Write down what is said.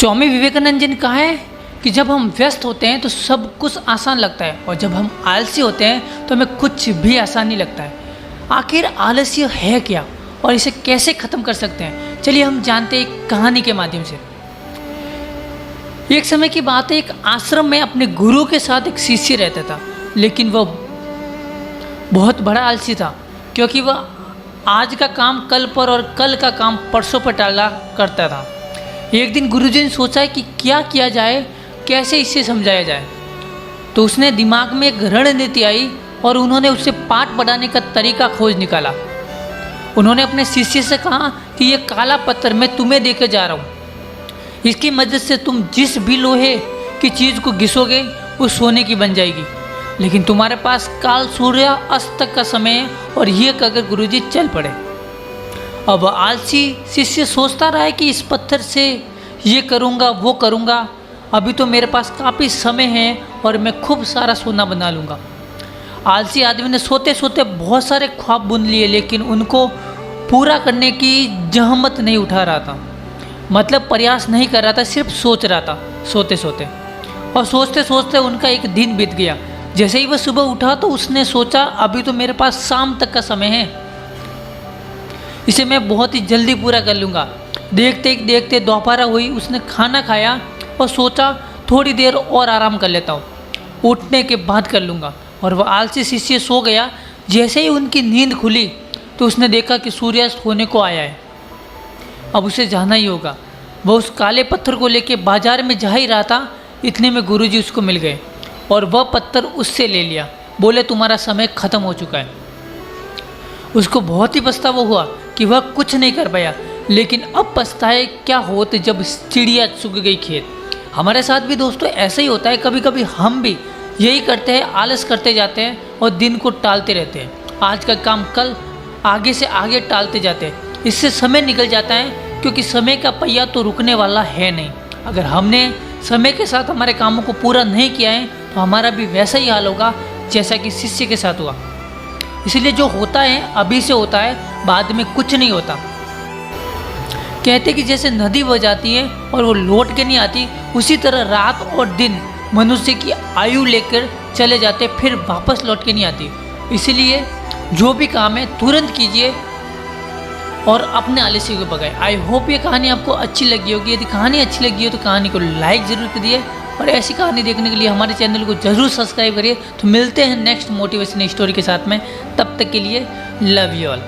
स्वामी विवेकानंद जी ने कहा है कि जब हम व्यस्त होते हैं तो सब कुछ आसान लगता है और जब हम आलसी होते हैं तो हमें कुछ भी आसान नहीं लगता है। आखिर आलस्य है क्या और इसे कैसे ख़त्म कर सकते हैं, चलिए हम जानते हैं एक कहानी के माध्यम से। एक समय की बात है, एक आश्रम में अपने गुरु के साथ एक शिष्य रहता था, लेकिन वह बहुत बड़ा आलसी था क्योंकि वह आज का काम कल पर और कल का काम परसों पर टाला करता था। एक दिन गुरुजी ने सोचा कि क्या किया जाए, कैसे इसे समझाया जाए। तो उसने दिमाग में एक रणनीति आई और उन्होंने उससे पाठ पढ़ाने का तरीका खोज निकाला। उन्होंने अपने शिष्य से कहा कि ये काला पत्थर मैं तुम्हें देकर जा रहा हूँ, इसकी मदद से तुम जिस भी लोहे की चीज़ को घिसोगे वो सोने की बन जाएगी। लेकिन तुम्हारे पास काल सूर्य अस्त तक का समय है और ये कहकर गुरुजी चल पड़े। अब आलसी शिष्य सोचता रहा है कि इस पत्थर से ये करूँगा वो करूँगा, अभी तो मेरे पास काफ़ी समय है और मैं खूब सारा सोना बना लूँगा। आलसी आदमी ने सोते सोते बहुत सारे ख्वाब बुन लिए, लेकिन उनको पूरा करने की जहमत नहीं उठा रहा था, मतलब प्रयास नहीं कर रहा था, सिर्फ सोच रहा था सोते सोते। और सोचते सोचते उनका एक दिन बीत गया। जैसे ही वह सुबह उठा तो उसने सोचा अभी तो मेरे पास शाम तक का समय है, इसे मैं बहुत ही जल्दी पूरा कर लूँगा। देखते ही देखते दोपहर हुई, उसने खाना खाया और सोचा थोड़ी देर और आराम कर लेता हूँ, उठने के बाद कर लूँगा। और वह आलसी शिष्य सो गया। जैसे ही उनकी नींद खुली तो उसने देखा कि सूर्यास्त होने को आया है, अब उसे जाना ही होगा। वह उस काले पत्थर को लेकर बाजार में जा ही रहा था, इतने में गुरुजी उसको मिल गए और वह पत्थर उससे ले लिया। बोले तुम्हारा समय ख़त्म हो चुका है। उसको बहुत ही पछतावा हुआ कि वह कुछ नहीं कर पाया, लेकिन अब पछताए क्या होते जब चिड़िया चुग गई खेत। हमारे साथ भी दोस्तों ऐसा ही होता है, कभी कभी हम भी यही करते हैं, आलस करते जाते हैं और दिन को टालते रहते हैं। आज का काम कल, आगे से आगे टालते जाते हैं। इससे समय निकल जाता है क्योंकि समय का पहिया तो रुकने वाला है नहीं। अगर हमने समय के साथ हमारे कामों को पूरा नहीं किया है तो हमारा भी वैसा ही हाल होगा जैसा कि शिष्य के साथ हुआ। इसलिए जो होता है अभी से होता है, बाद में कुछ नहीं होता। कहते कि जैसे नदी बह जाती है और वो लौट के नहीं आती, उसी तरह रात और दिन मनुष्य की आयु लेकर चले जाते, फिर वापस लौट के नहीं आती। इसलिए जो भी काम है तुरंत कीजिए और अपने आलस्य को भगाए। आई होप ये कहानी आपको अच्छी लगी होगी। यदि कहानी अच्छी लगी हो तो कहानी को लाइक ज़रूर करिए और ऐसी कहानी देखने के लिए हमारे चैनल को ज़रूर सब्सक्राइब करिए। तो मिलते हैं नेक्स्ट मोटिवेशनल स्टोरी के साथ में, तब तक के लिए लव यू ऑल।